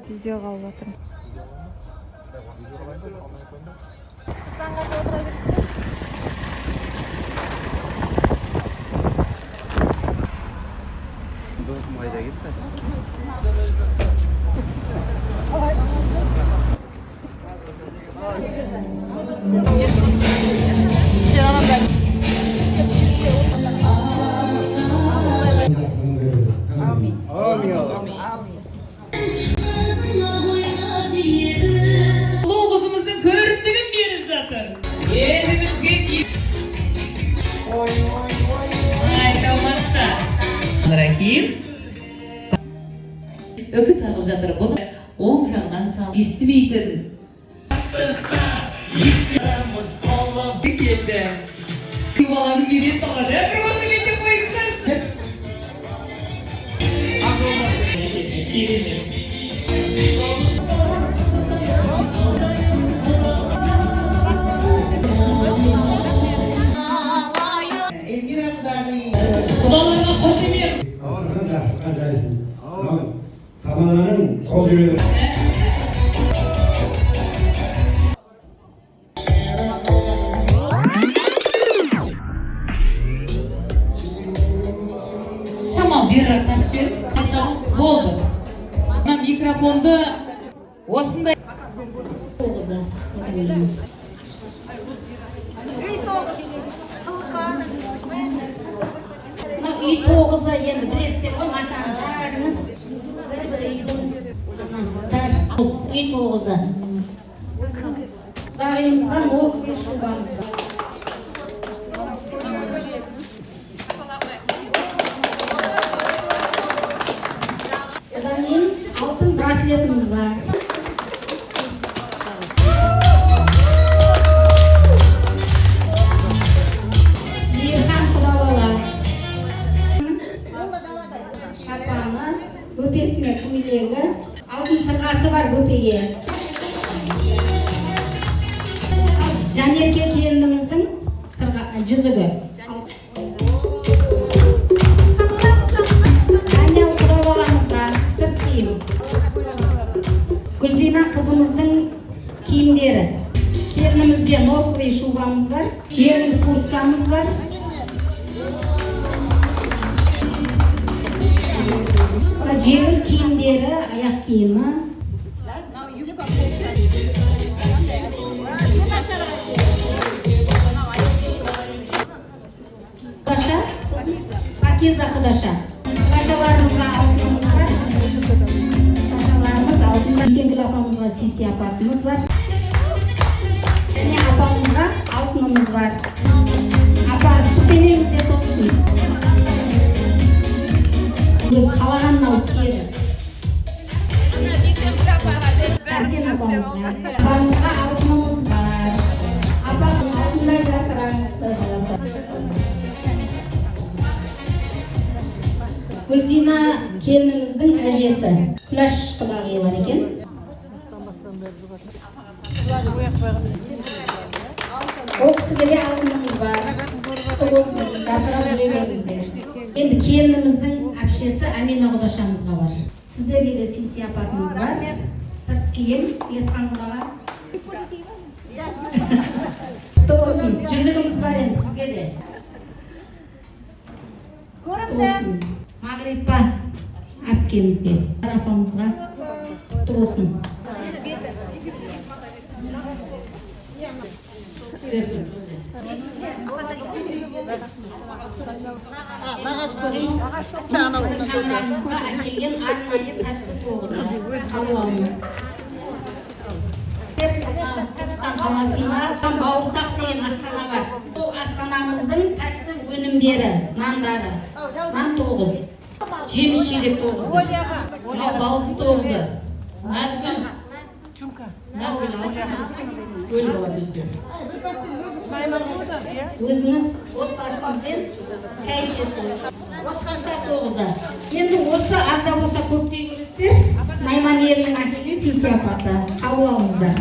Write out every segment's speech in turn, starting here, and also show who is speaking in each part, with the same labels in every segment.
Speaker 1: Видеоға алып жатырмын.
Speaker 2: Досым қайда кетті?
Speaker 3: Kızımızın köründüğün bir zaten. Yeğenimiz geç. Ay tamamsa. Rahim. Ökü takıp жатыр. Bunu oң жағынан sal. İstemeytin. İstemez Allah bir keldi. Yuvaların biri sana ne kırması getir koyunlar. Kudalarına hoş emir.
Speaker 4: Tabananın sol yürüyor.
Speaker 3: Şamal bir rakam söz. Oldu. Mikrofonda osunda
Speaker 5: To'g'ri. Uy to'g'ri endi bilesizlar, ota-onamiz bir-birining onasizlar. Uy to'g'ri. Davimizga mo'l shubamiz bor. Odaning oltin brasletimiz var. Göpesine kumilegi, altın sırqasi var göpege. Janerke kelinimizning juzugi. Daniel Qudabolamizga sirт kiyim. Gulzina qizimizning kiyimlari. Kelinimizga novvoy shubamiz var, jengil kurtkamiz var. Jengil kiyimlari, oyoq kiyimi. Qudaşa, Pakiza Qudaşa. Qudaşalarımızga altınımız var. Qudaşalarımız altında. Sengil apamızga sisi apartımız var. Және apamızga altınımız var. Apa ыстық денемізде тосын. Biz қалағанын алып келді. Сәрсен апамызға. Апамызға алтынымыз бар. Апамыздың алтындай жатыраңыз той қаласа. Гүлзина келініміздің әжесі. Күләш құдағи бар екен. О кісіге алтынымыз бар. Жатырап жүре беріңіздер. Енді келініміздің әпшесі Амина Құдашамызға бар. Сіздерге де сisi апартымыз бар. Сырт киім, Есқан құдаға. Тосын, жүзігіміз бар енді сізге де. Тосын, Мағрипа әпкемізге, апамызға. Тосын. Шаңырағымызға әкелген арнайы тәтті тоғызы қалуымыз. Түркістан қаласында Бауырсақ деген асхана бар. Бұл асханамыздың тәтті өнімдері, нандары. Нан тоғыз, жеміс жидек тоғызы, балдыз тоғызы, назгүл. Назгүл алсын, көл болады бізде. Өзіңіз отбасыңызбен шай ішесіңіз. Отбасылар тоғызы. Енді осы азда болса көптей көресіздер. Найман елінің әкелген сisi апаты. Қабыл алыңыздар.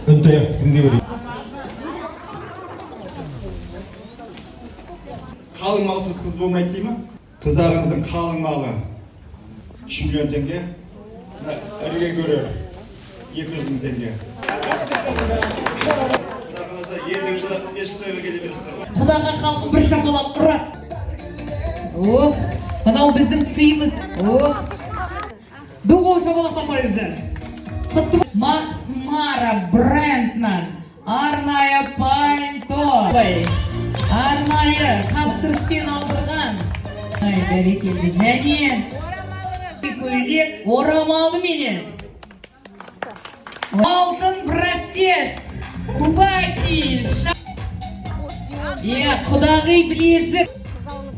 Speaker 4: 은퇴 등대버리
Speaker 1: Қалың малсыз қыз болмайды дей ма? Қыздарыңыздың қалың малы 3 миллион теңге, іріге көре 200 мың теңге. Құда қаласа елдің жылы 5 тойға келе бересіздер.
Speaker 3: Құдаға халқым бір шапалап ұрады. Ох, мынау біздің сыйымыз. Ох, дуғол шапалақтап қойыңыздар. Макс Мара бренднан арнайы пальто. Арнайы тапсырыспен алдырған. Ай, бәрекелді. Және көйлек орамалы менен. Алтын браслет. Кубачи. Құдағи білезік.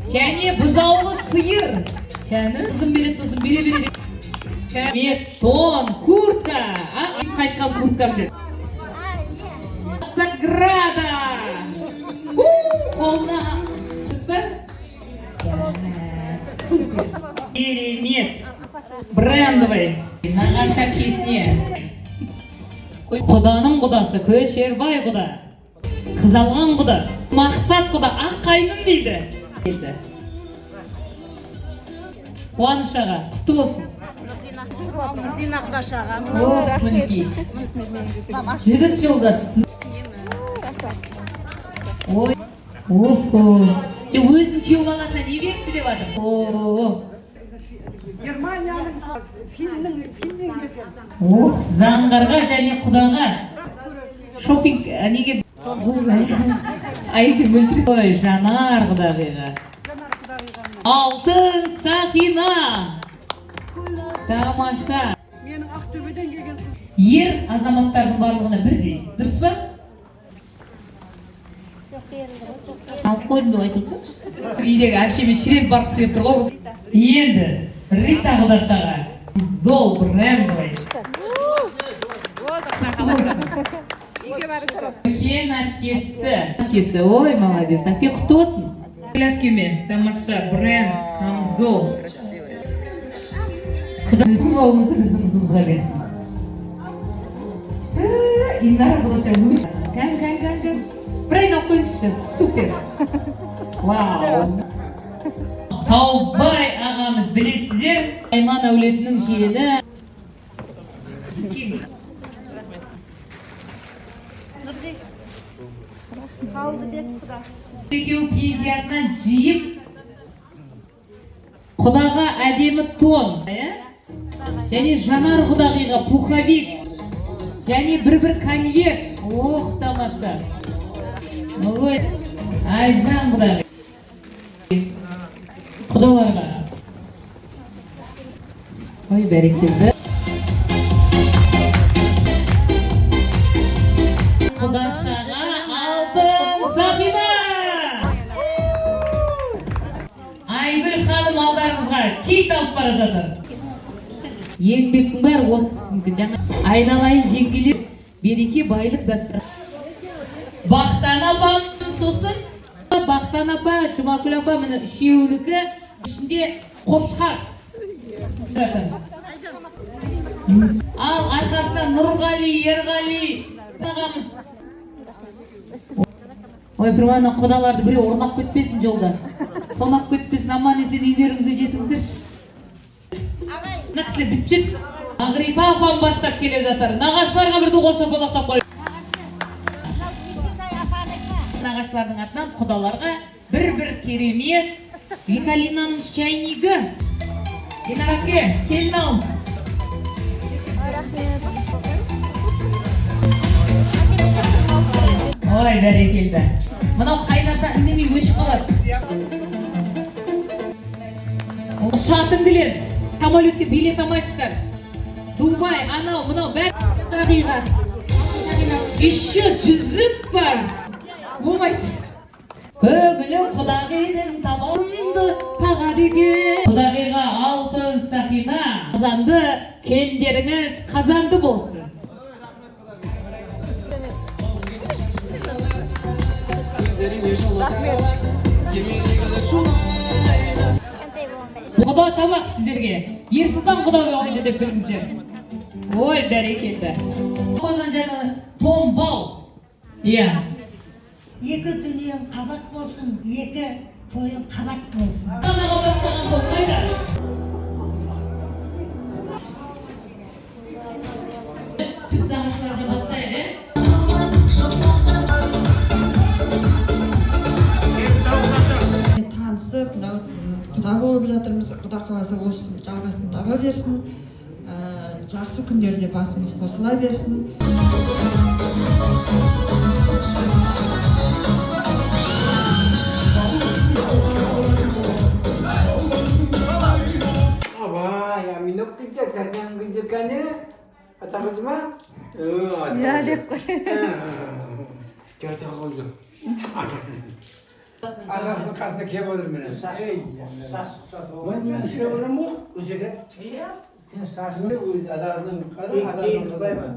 Speaker 3: Және бұзаулы сиыр. Және ызым берет, сосын бере-бере. Тон, куртка. Қайтқан куртка білет. Саграда. Қолына. Супер. Керемет. Брендовый. Нағаша песне. Құданың құдасы, Көшербай құда. Қызалған құда. Мақсат құда, ақ қайным дейді. Қуаныш аға, құтты болсын.
Speaker 6: Нұрдина құдаш аға.
Speaker 3: Ох, мінекей. Жігіт жолдасы. Ой, охо. Өзін күйеу баласына не беріпті деп атыр?
Speaker 6: Германияның фильмнен келген.
Speaker 3: Ох, заңғарға және құдаға. Шопинг, неге? Айфи мөлтірі. Ой, жанар құдағыға. Алтын сақина. Тамаша.
Speaker 6: Менің Ақтөбеден келген.
Speaker 3: Ер азаматтардың барлығына бірдей. Дұрыс ба? Алып қойдым деп айтып отырсаңыз. Үйдегі әпшеме шіреп барғысы келіп тұр ғой. Енді Рита құдашаға Зол брендовый. Кен әпкесі. Ой, молодец. Әпке құтты болсын. Әпкеме тамаша бренд камзол. Құда сіздің жолыңызды біздің қызымызға берсін. Инара құдаша өз. Кән. Бір айнап қойыңызшы, супер. Вау. Таубай ағамыз білесіздер. Айман әулетінің желі. Екеу пенсиясынан жиып құдаға әдемі тон, және жанар құдағиға пуховик, және бір конверт. Ох, тамаша. Ой, Айжан құдағи. Құдаларға. Ой, бәрекелді. Құдашаға алтын сақина. Айгүл ханым алдарыңызға кит алып бара жатыр. Еңбектің бәрі осы кісінікі. Жаңа айналайын жеңгелер, береке байлық дастар. Бақтан апам сосын, Бақтан апа, Жұмакүл апа, міне үшеуінікі ішінде қошқар. Ал арқасында Нұрғали, Ерғали ағамыз. Ой, бірмана құдаларды біреу орнап көтпесін жолда. Тонап көтпесін, аман есен үйлеріңізге жетіңіздерші. Мына кісілер бітіп жүрсін. Ағрипа апам бастап келе жатыр. Нағашыларға бірді қол шапалақтап қой. Нағашылардың атынан құдаларға бір керемет. Викалинаның чайнигі. Динар әпке, келін алыңыз. Ой, бәрекелді. Мынау қайнаса үндемей өшіп қалады. Ұшатын білер. Самолетке билет алмайсыздар. Дубай, анау, мынау бәрі. Еще жүзік бар. Болмайды. Көңілім құдағидың табанды тағады екен. Құдағиға алтын сақина. Қазанды, келіндеріңіз қазанды болсын. Құда табақ сіздерге. Ерсұлтан құда ойды деп біліңіздер. Ой, бәрекелді. Қойған жаңағы томбал. Иә.
Speaker 7: Екі дүниең қабат болсын, екі тойың қабат болсын.
Speaker 3: Қанаға бастаған сол қайда? Түп дағыштарды бастайды.
Speaker 8: Танысып, құда болып жатырмыз. Құда қаласа осы жалғасын таба берсін. Жақсы күндерде басымыз қосыла берсін.
Speaker 9: Я минут 50 jangan kerjakannya kata cuma
Speaker 6: Ya deh.
Speaker 9: Cocok aja. Arasını kasına kep olur beni.
Speaker 4: Sas
Speaker 9: Ben şey olur mu?
Speaker 4: Köşede.
Speaker 9: Sen sasını adamın
Speaker 4: Keyin kızayma.